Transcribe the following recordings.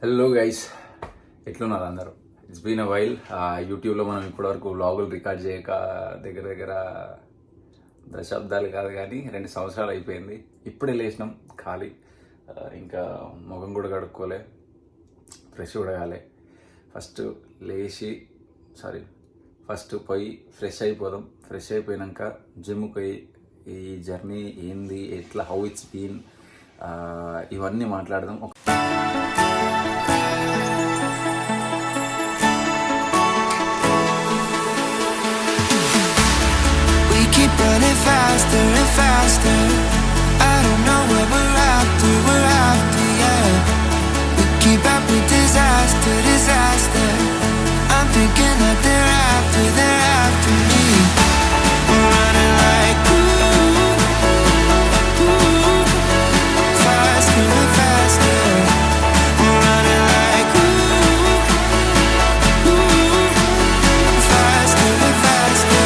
Hello guys, ఎట్లున్నారు అందరూ? It's been a while. యూట్యూబ్లో మనం ఇప్పటివరకు వ్లాగులు రికార్డ్ చేయక దగ్గర దగ్గర దశాబ్దాలు కాదు కానీ 2 సంవత్సరాలు అయిపోయింది. ఇప్పుడే లేచినాం ఖాళీ. ఇంకా ముఖం కూడా కడుక్కోలే, ఫ్రెష్ కూడా కాలే. ఫస్ట్ పోయి ఫ్రెష్ అయిపోదాం. ఫ్రెష్ అయిపోయాక జిమ్కి పోయి ఈ జర్నీ ఏంది, ఎట్లా, హౌ ఇట్స్ బీన్, ఇవన్నీ మాట్లాడదాం. Running faster and faster. I don't know where we're after, yeah. We keep up with disaster. I'm thinking that they're after me. We're running like ooh, faster and faster. We're running like ooh, faster and faster.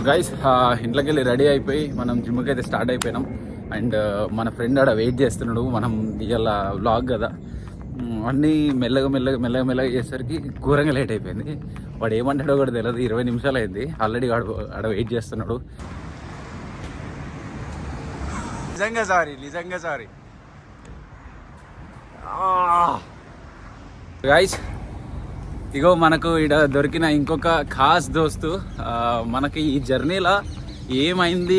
Guys, ఇంట్లోకి వెళ్ళి ready అయిపోయి మనం జిమ్కి అయితే start అయిపోయినాం. And మన friend ఆడ wait చేస్తున్నాడు. మనం ఇవాళ వ్లాగ్ కదా, అన్నీ మెల్లగా చేసేసరికి ఘోరంగా లేట్ అయిపోయింది. వాడు ఏమంటాడో కూడా తెలియదు. 20 నిమిషాలు అయింది ఆల్రెడీ. ఆడ వెయిట్ చేస్తున్నాడు. నిజంగా సారీ గైస్. ఇగో మనకు ఇక్కడ దొరికిన ఇంకొక ఖాస్ దోస్తు. మనకి ఈ జర్నీలో ఏమైంది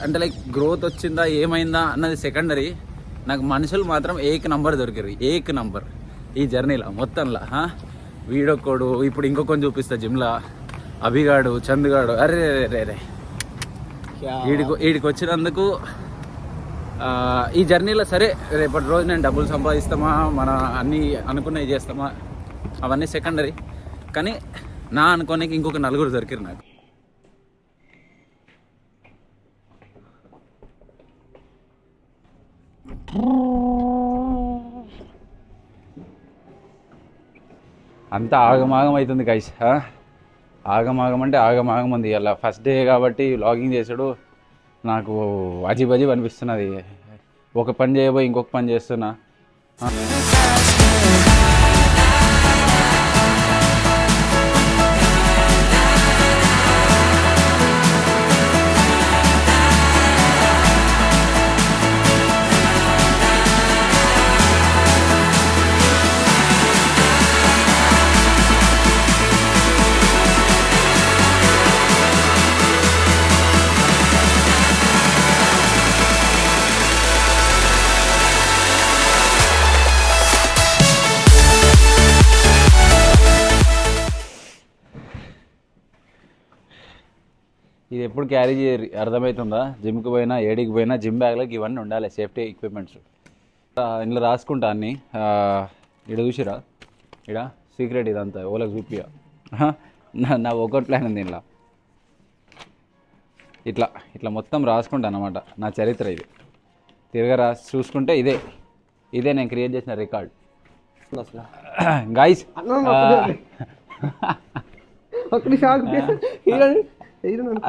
అంటే, లైక్ గ్రోత్ వచ్చిందా ఏమైందా అన్నది సెకండరీ. నాకు మనుషులు మాత్రం ఏక్ నంబర్ దొరికారు, ఏక్ నంబర్ ఈ జర్నీలో మొత్తంలో. వీడొక్కడు, ఇప్పుడు ఇంకొకని చూపిస్తా జిమ్లా, అభిగాడు, చందుగాడు. అరే వీడికి వచ్చినందుకు ఈ జర్నీలో సరే రేపటి రోజు నేను డబ్బులు సంపాదిస్తామా, మన అన్నీ అనుకున్నవి చేస్తామా, అవన్నీ సెకండరీ. కానీ నా అనుకోనికి ఇంకొక 4 దొరికారు నాకు. అంతా ఆగమాగం అవుతుంది గైస్. ఆగమాగం అంటే ఆగమాగం ఉంది. ఇలా ఫస్ట్ డే కాబట్టి వ్లాగింగ్ చేసాడు. నాకు అజీబ్ అనిపిస్తున్నది. ఒక పని చేయబోయి ఇంకొక పని చేస్తున్నా. ఇది ఎప్పుడు క్యారీ చేయరు, అర్థమవుతుందా? జిమ్కి పోయినా ఏడికి పోయినా జిమ్ బ్యాగ్లోకి ఇవన్నీ ఉండాలి, సేఫ్టీ ఎక్విప్మెంట్స్. ఇందులో రాసుకుంటా అన్నీ. ఇక్కడ చూసిరా, ఇక్కడ సీక్రెట్ ఇదంతా ఓలకు చూపియా. నా ఒకటి ప్లాన్ ఉంది ఇలా. ఇట్లా మొత్తం రాసుకుంటా అన్నమాట. నా చరిత్ర ఇది రాసి చూసుకుంటే ఇదే నేను క్రియేట్ చేసిన రికార్డ్. గైస్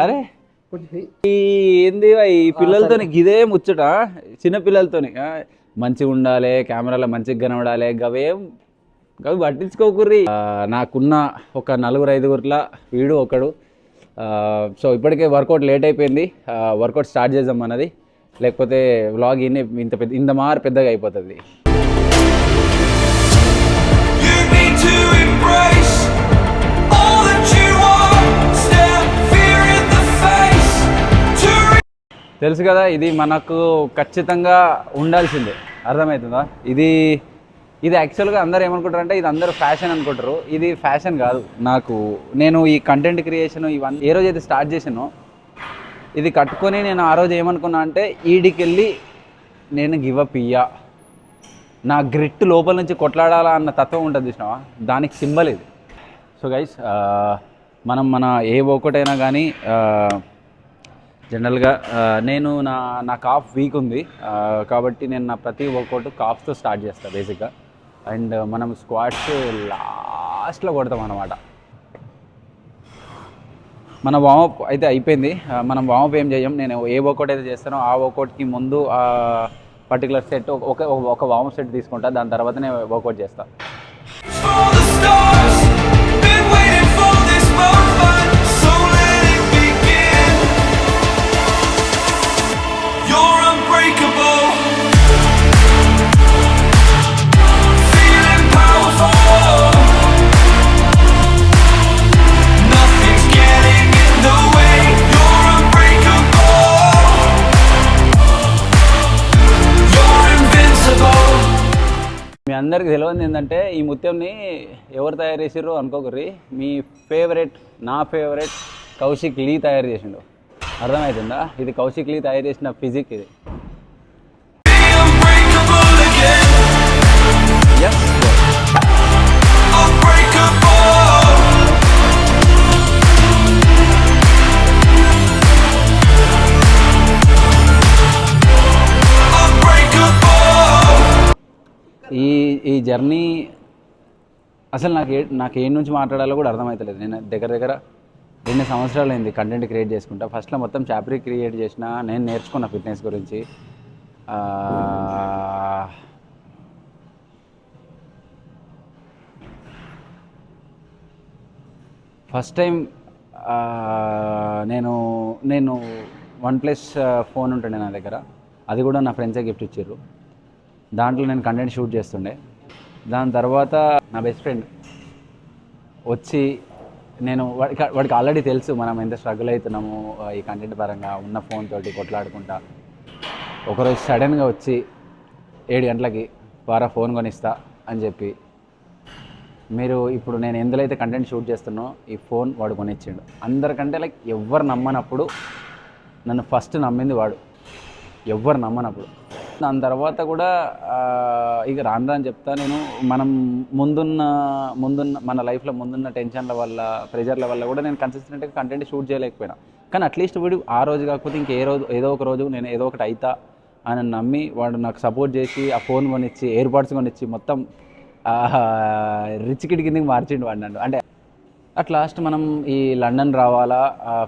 అరే ఏంది ఈ పిల్లలతోని గిదే ముచ్చట. చిన్న పిల్లలతోని మంచిగా ఉండాలి, కెమెరాలో మంచిగా కనబడాలి, గవి పట్టించుకోకుర్రి. నాకున్న ఒక 4-5 వీడు ఒకడు. సో ఇప్పటికే వర్కౌట్ లేట్ అయిపోయింది. వర్కౌట్ స్టార్ట్ చేద్దాం అన్నది, లేకపోతే వ్లాగ్ ఇంత పెద్దగా అయిపోతుంది. తెలుసు కదా, ఇది మనకు ఖచ్చితంగా ఉండాల్సిందే. అర్థమవుతుందా? ఇది యాక్చువల్గా అందరూ ఏమనుకుంటారంటే ఇది అందరూ ఫ్యాషన్ అనుకుంటారు. ఇది ఫ్యాషన్ కాదు. నేను ఈ కంటెంట్ క్రియేషన్ ఇవన్నీ ఏ రోజైతే స్టార్ట్ చేసానో ఇది కట్టుకొని నేను ఆ రోజు ఏమనుకున్నా అంటే, ఈడికెళ్ళి నేను గివప్ ఇయ్యా, నా గ్రిట్ లోపల నుంచి కొట్లాడాలా అన్న తత్వం ఉంటుంది చూసినావా, దానికి సింబల్ ఇది. సో గైస్, మన ఏ ఒక్కటైనా కానీ జనరల్గా నేను నాకు హాఫ్ వీక్ ఉంది, కాబట్టి నేను నా ప్రతి వర్కౌట్ కాఫ్తో స్టార్ట్ చేస్తాను బేసిక్గా. అండ్ మనం స్క్వాట్స్ లాస్ట్లో కొడతాం అన్నమాట. మన వామప్ అయితే అయిపోయింది. మనం వామప్ ఏం చేయం, నేను ఏ వర్కౌట్ అయితే చేస్తానో ఆ వర్కౌట్కి ముందు పర్టికులర్ సెట్ ఒక వామప్ సెట్ తీసుకుంటా, దాని తర్వాతనే వర్కౌట్ చేస్తాను. For the stars, been waiting for this moment, so let it begin. You're unbreakable, feeling powerful. Nothing's getting in the way. You're unbreakable. You're invincible. మీ అందరికి తెలియదు ఏంటంటే ఈ ముత్యంని ఎవరు తయారు చేసిర్రు అనుకోకర్రి, మీ ఫేవరెట్, నా ఫేవరెట్ కౌశిక్ లీ తయారు చేసిండు. అర్థమవుతుందా? ఇది కౌశిక్ లీ తయారు చేసిన ఫిజిక్ ఇది. Be unbreakable again. Yes Unbreakable. Unbreakable. ఈ జర్నీ అసలు నాకు ఏం నుంచి మాట్లాడాలో కూడా అర్థమవుతలేదు. నేను దగ్గర 2 సంవత్సరాలు అయింది కంటెంట్ క్రియేట్ చేసుకుంటా. ఫస్ట్లో మొత్తం చాప్రీ క్రియేట్ చేసిన, నేను నేర్చుకున్న ఫిట్నెస్ గురించి. ఫస్ట్ టైం నేను OnePlus ఫోన్ ఉంటుండే నా దగ్గర, అది కూడా నా ఫ్రెండ్సే గిఫ్ట్ ఇచ్చారు. దాంట్లో నేను కంటెంట్ షూట్ చేస్తుండే. దాని తర్వాత నా బెస్ట్ ఫ్రెండ్ వచ్చి, నేను వాడికి ఆల్రెడీ తెలుసు మనం ఎంత స్ట్రగుల్ అవుతున్నాము ఈ కంటెంట్ పరంగా, ఉన్న ఫోన్ తోటి కొట్లాడుకుంటా. ఒకరోజు సడన్గా వచ్చి 7 గంటలకి వారా ఫోన్ కొనిస్తా అని చెప్పి, మీరు ఇప్పుడు నేను ఎందులో అయితే కంటెంట్ షూట్ చేస్తున్నో ఈ ఫోన్ వాడు కొనిచ్చిండు. అందరికంటే లైక్ ఎవ్వరు నమ్మనప్పుడు నన్ను ఫస్ట్ నమ్మింది వాడు, ఎవ్వరు నమ్మనప్పుడు. దాని తర్వాత కూడా ఇక రాను చెప్తా నేను, మనం ముందున్న మన లైఫ్లో ముందున్న టెన్షన్ల వల్ల, ప్రెజర్ల వల్ల కూడా నేను కన్సిస్టెంట్గా కంటెంట్ షూట్ చేయలేకపోయినా. కానీ అట్లీస్ట్ వీడు ఆ రోజు కాకపోతే ఏదో ఒక రోజు నేను ఏదో ఒకటి అవుతా అని నమ్మి వాడు నాకు సపోర్ట్ చేసి ఆ ఫోన్ కొనిచ్చి, ఎయిర్పాడ్స్ కొనిచ్చి, మొత్తం రిచ్ కిడ్ కిందకి మార్చిండు వాడు నన్ను. అంటే అట్ లాస్ట్ మనం ఈ లండన్ రావాలా,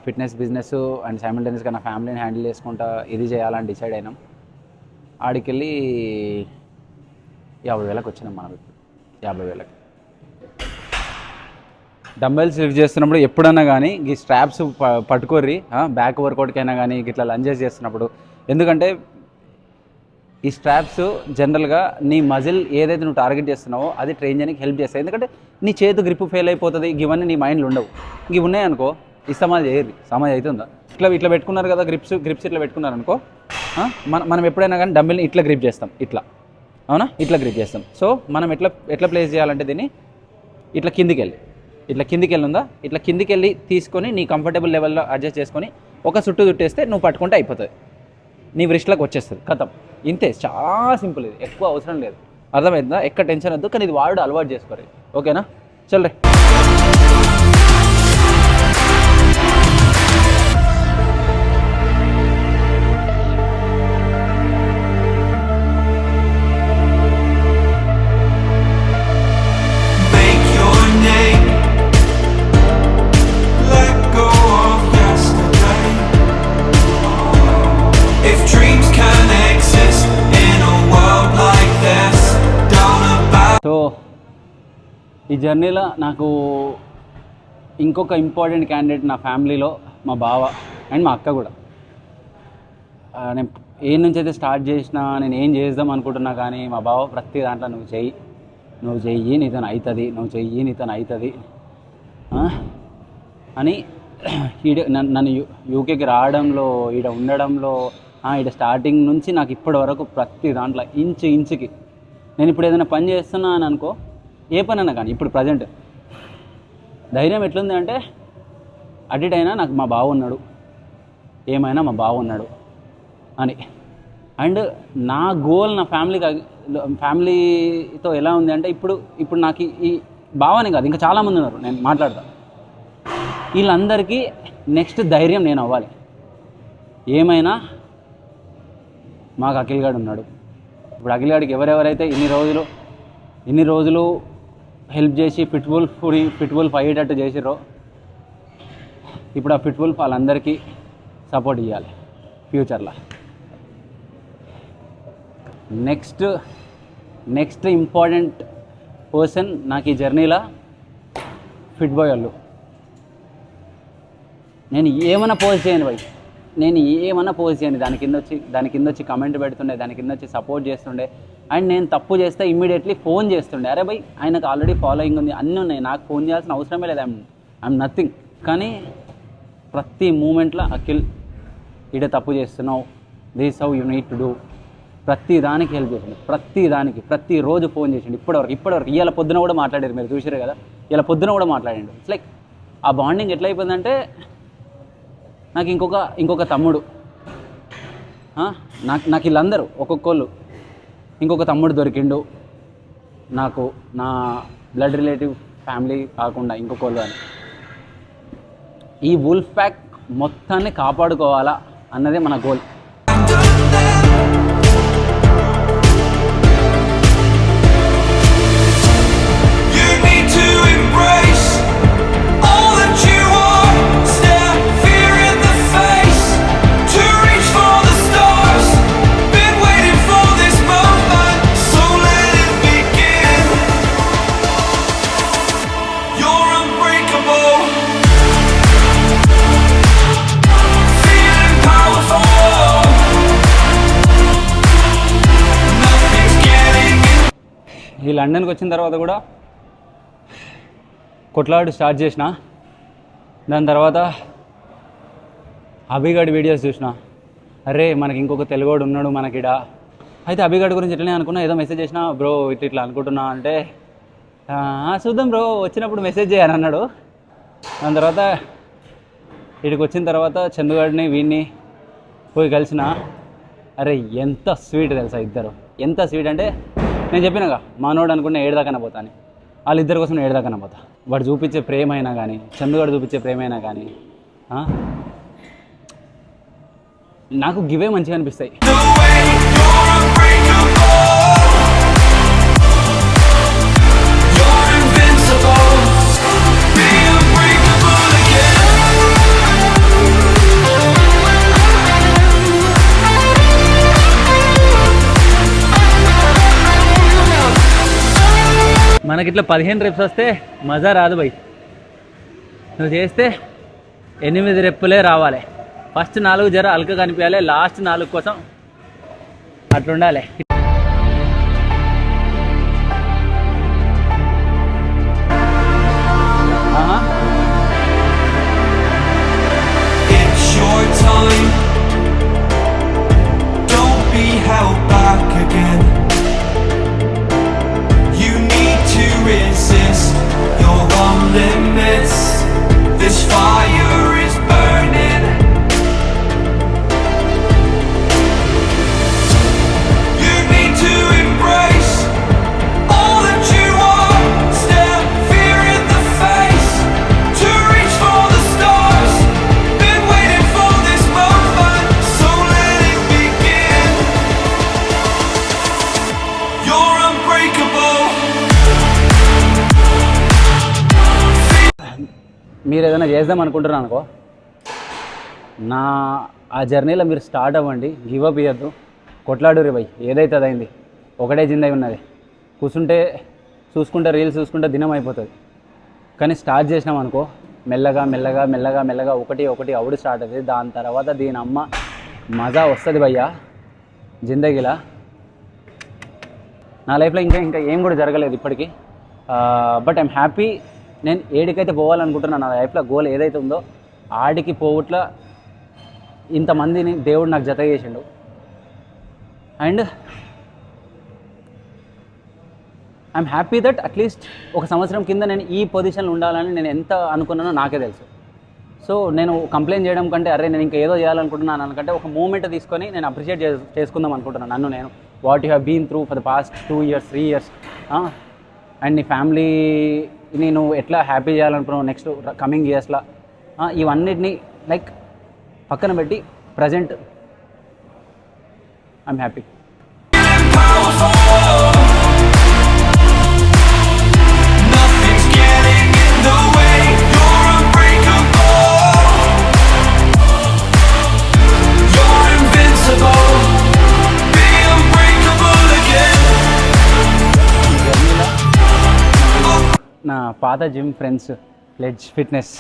ఫిట్నెస్ బిజినెస్ అండ్ సైమల్టేనియస్గా నా ఫ్యామిలీని హ్యాండిల్ చేసుకుంటా ఇది చేయాలని డిసైడ్ అయినాం. ఆడికెళ్ళి 50,000కి వచ్చినాం మనం. 50,000కి డంబెల్స్ లిఫ్ట్ చేస్తున్నప్పుడు ఎప్పుడన్నా కానీ ఈ స్ట్రాప్స్ పట్టుకోర్రి, బ్యాక్ వర్కౌట్కి అయినా కానీ ఇట్లా లంజెస్ చేస్తున్నప్పుడు. ఎందుకంటే ఈ స్ట్రాప్స్ జనరల్గా నీ మజిల్ ఏదైతే నువ్వు టార్గెట్ చేస్తున్నావో అది ట్రైన్ చేయడానికి హెల్ప్ చేస్తాయి. ఎందుకంటే నీ చేతు గ్రిప్ ఫెయిల్ అయిపోతుంది, ఇవన్నీ నీ మైండ్లో ఉండవు. ఇవి ఉన్నాయనుకో ఇస్తమాజ్ చేయరు, సమాజ్ అవుతుందా? ఇట్లా పెట్టుకున్నారు కదా గ్రిప్స్ ఇట్లా పెట్టుకున్నారు అనుకో, మనం ఎప్పుడైనా కానీ డంబెల్ని ఇట్లా గ్రిప్ చేస్తాం, ఇట్లా, అవునా? ఇట్లా గ్రిప్ చేస్తాం. సో మనం ఎట్లా ప్లేస్ చేయాలంటే దీన్ని ఇట్లా కిందికి వెళ్ళి ఉందా, ఇట్లా కిందికి వెళ్ళి తీసుకొని నీ కంఫర్టబుల్ లెవెల్లో అడ్జస్ట్ చేసుకొని ఒక చుట్టేస్తే నువ్వు పట్టుకుంటే అయిపోతుంది, నీ wristలోకి వచ్చేస్తుంది, ఖతం. ఇంతే, చాలా సింపుల్, ఇది ఎక్కువ అవసరం లేదు. అర్థమైందా? ఎక్కడ టెన్షన్ వద్దు, కానీ ఇది వాడు అలవాటు చేసుకోరు. ఓకేనా? చల్ రే. Make your name. Let go of yesterday. If dreams can exist in a world like this, down about. So ఈ జర్నీలో నాకు ఇంకొక ఇంపార్టెంట్ క్యాండిడేట్ నా ఫ్యామిలీలో మా బావ అండ్ మా అక్క కూడా. నేను ఏ నుంచి అయితే స్టార్ట్ చేసినా, నేను ఏం చేద్దాం అనుకుంటున్నా, కానీ మా బావ ప్రతి దాంట్లో నువ్వు చెయ్యి నీతో అవుతుంది అని నన్ను యూకేకి రావడంలో, ఈడ ఉండడంలో, ఈడ స్టార్టింగ్ నుంచి నాకు ఇప్పటి వరకు ప్రతి దాంట్లో ఇంచుకి నేను ఇప్పుడు ఏదైనా పని చేస్తున్నా అని అనుకో, ఏ పని అన్నా కానీ ఇప్పుడు ప్రజెంట్ ధైర్యం ఎట్లుంది అంటే, అడిటైనా నాకు మా బావ ఉన్నాడు, ఏమైనా మా బావ ఉన్నాడు అని. అండ్ నా గోల్ నా ఫ్యామిలీతో ఎలా ఉంది అంటే, ఇప్పుడు నాకు ఈ బావనే కాదు, ఇంకా చాలామంది ఉన్నారు నేను మాట్లాడతా, వీళ్ళందరికీ నెక్స్ట్ ధైర్యం నేను అవ్వాలి. ఏమైనా మాకు అఖిల్ గాడు ఉన్నాడు. ఇప్పుడు అఖిల్ గాడికి ఎవరెవరైతే ఇన్ని రోజులు హెల్ప్ చేసి ఫిట్బుల్ అయ్యేటట్టు చేసిర్రో ఇప్పుడు ఆ ఫిట్బుల్ వాళ్ళందరికీ సపోర్ట్ ఇవ్వాలి ఫ్యూచర్లో. నెక్స్ట్ ఇంపార్టెంట్ పర్సన్ నాకు ఈ జర్నీలో ఫిట్ బాయ్ వాళ్ళు. నేను ఏమైనా పోస్ట్ చేయను భయ్, దాని కింద వచ్చి కమెంట్ పెడుతుండే, దాని కింద వచ్చి సపోర్ట్ చేస్తుండే. అండ్ నేను తప్పు చేస్తే ఇమ్మీడియట్లీ ఫోన్ చేస్తుండే, అరే భయ్ ఆయనకు ఆల్రెడీ ఫాలోయింగ్ ఉంది, అన్నీ ఉన్నాయి, నాకు ఫోన్ చేయాల్సిన అవసరమే లేదు, ఐఎమ్ నథింగ్. కానీ ప్రతి మూమెంట్లో అఖిల్ ఇడే తప్పు చేస్తున్నావు, this how you need to do, ప్రతి దానికి హెల్ప్ చేసిండు, ప్రతిరోజు ఫోన్ చేసిండు. ఇప్పటివరకు ఇవాళ పొద్దున కూడా మాట్లాడారు, మీరు చూసారు కదా, ఇలా పొద్దున కూడా మాట్లాడిండు. ఇట్స్ లైక్ ఆ బాండింగ్ ఎట్లా అయిపోయిందంటే నాకు ఇంకొక తమ్ముడు, నాకు వీళ్ళందరూ ఒక్కొక్కళ్ళు ఇంకొక తమ్ముడు దొరికిండు నాకు, నా బ్లడ్ రిలేటివ్ ఫ్యామిలీ కాకుండా ఇంకొకళ్ళు అని. ఈ వుల్ఫ్ ప్యాక్ మొత్తాన్ని కాపాడుకోవాలా అన్నదే మన గోల్. ఈ లండన్కి వచ్చిన తర్వాత కూడా కొట్లాడు స్టార్ట్ చేసిన, దాని తర్వాత అభిగాడి వీడియోస్ చూసిన, అరే మనకి ఇంకొక తెలుగోడు ఉన్నాడు మనకిడ. అయితే అభిగాడి గురించి ఎట్లనే అనుకున్నా, ఏదో మెసేజ్ చేసిన, బ్రో ఇట్లా అనుకుంటున్నా అంటే చూద్దాం బ్రో వచ్చినప్పుడు మెసేజ్ చేయని అన్నాడు. దాని తర్వాత ఇక్కడికి వచ్చిన తర్వాత చందుగాడిని వీడిని పోయి కలిసిన, అరే ఎంత స్వీట్ తెలుసా ఇద్దరు, ఎంత స్వీట్ అంటే నేను చెప్పినాగా మానోడు అనుకున్న 7 దాకా పోతా అని, వాళ్ళిద్దరి కోసం 7 దాకా పోతా. వాడు చూపించే ప్రేమ అయినా కానీ, చందుగాడు చూపించే ప్రేమ అయినా కానీ నాకు గివే మంచిగా అనిపిస్తాయి. మనకి ఇట్లా 15 రెప్స్ వస్తే మజా రాదు భయ్, నువ్వు చేస్తే 8 రెప్పులే రావాలి. ఫస్ట్ 4 జర అల్క కనిపించాలి, లాస్ట్ 4 కోసం అట్లుండాలి. Resist, you're on limits. This fire is burning. You need to embrace all that you are. Stare fear in the face to reach for the stars. Been waiting for this moment, so let it begin. You're unbreakable. మీరు ఏదైనా చేద్దాం అనుకుంటున్నాను అనుకో, నా ఆ జర్నీలో మీరు start అవ్వండి, గివ్ అప్ ఇవ్వద్దు, కొట్లాడు భయ్, ఏదైతే అదైంది, ఒకటే జిందగీ ఉన్నది. చూసుకుంటే రీల్స్ చూసుకుంటే దినం అయిపోతుంది. కానీ స్టార్ట్ చేసినాం అనుకో, మెల్లగా ఒకటి అవుడు స్టార్ట్ అవుతుంది. దాని తర్వాత దీని అమ్మ మజా వస్తుంది భయ్యా జిందగీలా. నా లైఫ్లో ఇంకా ఏం కూడా జరగలేదు ఇప్పటికీ, బట్ ఐఎమ్ హ్యాపీ. నేను ఏడికైతే పోవాలనుకుంటున్నాను, నా లైఫ్లో గోల్ ఏదైతే ఉందో ఆడికి పోవట్ల ఇంతమందిని దేవుడు నాకు జత చేసిండు. And I'm happy that at least ఒక సంవత్సరం కింద నేను ఈ పొజిషన్లో ఉండాలని నేను ఎంత అనుకున్నానో నాకే తెలుసు. సో నేను కంప్లైంట్ చేయడం కంటే, అరే నేను ఇంకా ఏదో చేయాలనుకుంటున్నాను అనుకంటే ఒక మూమెంట్ తీసుకొని నేను అప్రిషియేట్ చేసుకుందాం అనుకుంటున్నాను నన్ను నేను. What you have been through for the past 2 years 3 years, and నీ ఫ్యామిలీని నువ్వు ఎట్లా హ్యాపీ చేయాలనుకున్నావు నెక్స్ట్ కమింగ్ ఇయర్స్లో, ఇవన్నిటిని లైక్ పక్కన పెట్టి present I'm happy. Nothing's getting in the way. You're unbreakable. You're invincible. Be unbreakable again. నా పాత జిమ్ ఫ్రెండ్స్ ప్లెడ్జ్ ఫిట్నెస్,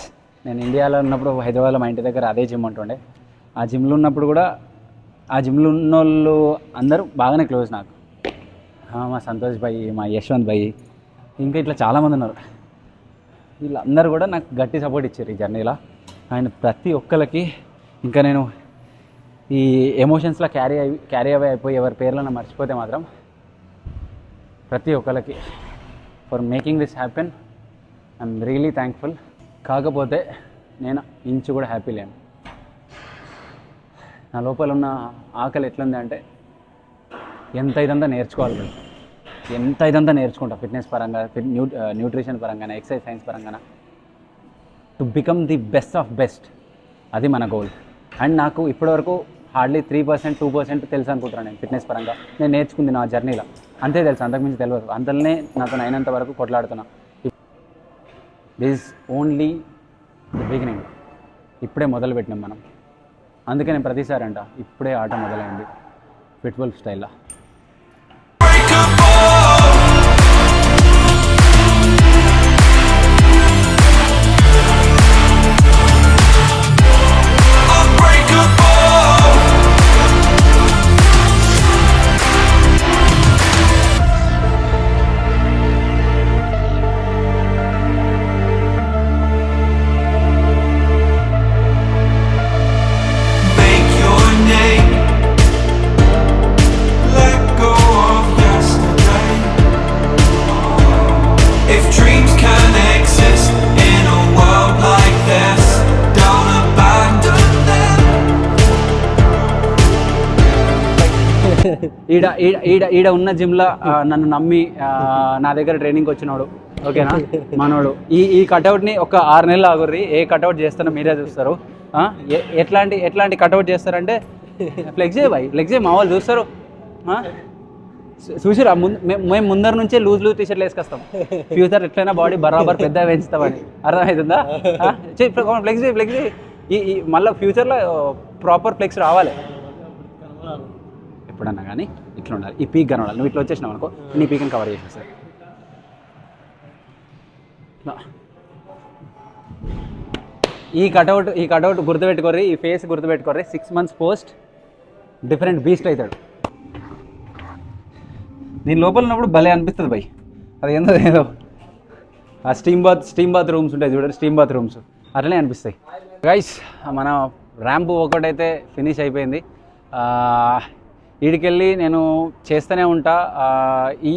నేను ఇండియాలో ఉన్నప్పుడు హైదరాబాద్లో మా ఇంటి దగ్గర అదే జిమ్ ఉంటుండే. ఆ జిమ్లో ఉన్నప్పుడు కూడా ఆ జిమ్లో ఉన్న వాళ్ళు అందరూ బాగానే క్లోజ్ నాకు. మా సంతోష్ భాయ్, మా యశ్వంత్ భాయ్, ఇంకా ఇట్లా చాలామంది ఉన్నారు. వీళ్ళందరూ కూడా నాకు గట్టి సపోర్ట్ ఇచ్చారు ఈ జర్నీలో. అండ్ ప్రతి ఒక్కరికి ఇంకా నేను ఈ ఎమోషన్స్లో క్యారీ అవే అయిపోయి ఎవరి పేర్లను మర్చిపోతే మాత్రం ప్రతి ఒక్కరికి for making this happen I'm really thankful. కాకపోతే నేను ఇంచు కూడా హ్యాపీ లేను. నా లోపల ఉన్న ఆకలి ఎట్లుంది అంటే ఎంత ఇదంతా నేర్చుకోవాలి, ఎంత ఇదంతా నేర్చుకుంటా ఫిట్నెస్ పరంగా, న్యూట్రిషన్ పరంగా, ఎక్సర్సైజ్ సైన్స్ పరంగా, to become the best of best. అది మన గోల్. అండ్ నాకు ఇప్పటివరకు హార్డ్లీ 3%, 2% తెలుసు అనుకుంటున్నాను నేను ఫిట్నెస్ పరంగా. నేను నేర్చుకుంది నా జర్నీలో అంతే తెలుసు, అంతకుమించి తెలియదు. అంతలోనే నాతో అయినంత వరకు కొట్లాడుతున్నా. This only the beginning. ఇప్పుడే మొదలుపెట్టినాం మనం. అందుకే నేను ప్రతిసారి అంట ఇప్పుడే ఆట మొదలైంది ఫిట్వల్ఫ్ స్టైల్లో. ఈడ ఉన్న జిమ్లో నన్ను నమ్మి నా దగ్గర ట్రైనింగ్కి వచ్చినాడు, ఓకేనా మనోడు. ఈ కటౌట్ని ఒక 6 నెలలు ఆగుర్రి, ఏ కటౌట్ చేస్తానో మీరే చూస్తారు. ఎట్లాంటి కటౌట్ చేస్తారంటే ఫ్లెక్స్ చేయ బాయ్, ఫ్లెక్స్ చేయ, మా వాళ్ళు చూస్తారు. చూసిరా మేము ముందర నుంచే లూజ్ టీషర్ట్లు వేసుకొస్తాం, ఫ్యూచర్ ఎట్లయినా బాడీ బరాబర్ పెద్ద పెంచుతామని. అర్థమవుతుందా? ఫ్లెక్స్ చేయి. ఈ మళ్ళీ ఫ్యూచర్లో ప్రాపర్ ఫ్లెక్స్ రావాలి ఎప్పుడన్నా, కానీ ఇట్లా ఉండాలి. ఈ పీక్ కనబడాలి. నువ్వు ఇట్లా వచ్చేసినావు అనుకో, నీ పీక్ని కవర్ చేసేస్తారు. ఈ కటౌట్ గుర్తుపెట్టుకోర్రి, ఈ ఫేస్ గుర్తుపెట్టుకోర్రి. 6 months పోస్ట్ డిఫరెంట్ బీస్ట్ అవుతాడు. దీని లోపల ఉన్నప్పుడు భలే అనిపిస్తుంది భయ్. అది ఏదో ఆ స్టీమ్ బాత్ రూమ్స్ ఉంటాయి చూడండి, స్టీమ్ బాత్ రూమ్స్ అట్లనే అనిపిస్తాయి. గైస్, మన ర్యాంప్ వర్కౌట్ అయితే ఫినిష్ అయిపోయింది. వీడికెళ్ళి నేను చేస్తూనే ఉంటా.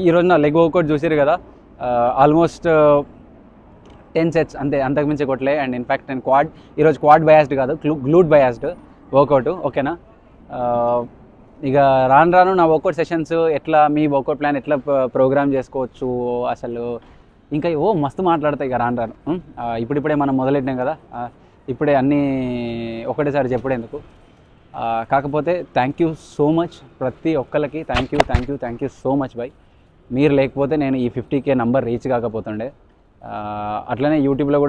ఈరోజు నా లెగ్ వర్కౌట్ చూసారు కదా, ఆల్మోస్ట్ 10 sets అంతే, అంతకుమించి కొట్టలే. అండ్ ఇన్ఫ్యాక్ట్ నేను ఈరోజు క్వాడ్ బయాస్డ్ కాదు, గ్లూట్ బయాస్డ్ వర్కౌట్, ఓకేనా. ఇక రాను నా వర్కౌట్ సెషన్స్ ఎట్లా, మీ వర్కౌట్ ప్లాన్ ఎట్లా ప్రోగ్రామ్ చేసుకోవచ్చు అసలు ఇంకా మస్తు మాట్లాడతాయి ఇక రాను. ఇప్పుడిప్పుడే మనం మొదలెట్టాం కదా, ఇప్పుడే అన్నీ ఒకటేసారి చెప్పడేందుకు. కాకపోతే థ్యాంక్ యూ సో మచ్ ప్రతి ఒక్కరికి. Thank you so much boy. మీరు లేకపోతే నేను ఈ 50K నంబర్ రీచ్ కాకపోతుండే. అట్లనే యూట్యూబ్లో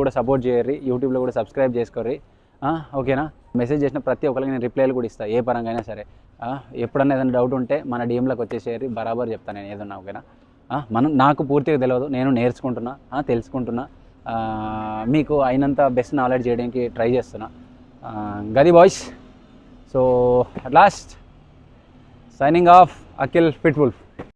కూడా సపోర్ట్ చేయర్రి, యూట్యూబ్లో కూడా సబ్స్క్రైబ్ చేసుకోర్రి, ఓకేనా. మెసేజ్ చేసిన ప్రతి ఒక్కరికి నేను రిప్లైలు కూడా ఇస్తాను, ఏ పరంగా అయినా సరే. ఎప్పుడన్నా ఏదైనా డౌట్ ఉంటే మన డిఎంలోకి వచ్చేసేయాలి, బరాబర్ చెప్తాను నేను ఏదన్నా, ఓకేనా. నాకు పూర్తిగా తెలియదు, నేను నేర్చుకుంటున్నా, తెలుసుకుంటున్నా, మీకు అయినంత బెస్ట్ నాలెడ్జ్ చేయడానికి ట్రై చేస్తున్నా. గది boys. So at last signing of Akhil ఫిట్వుల్ఫ్.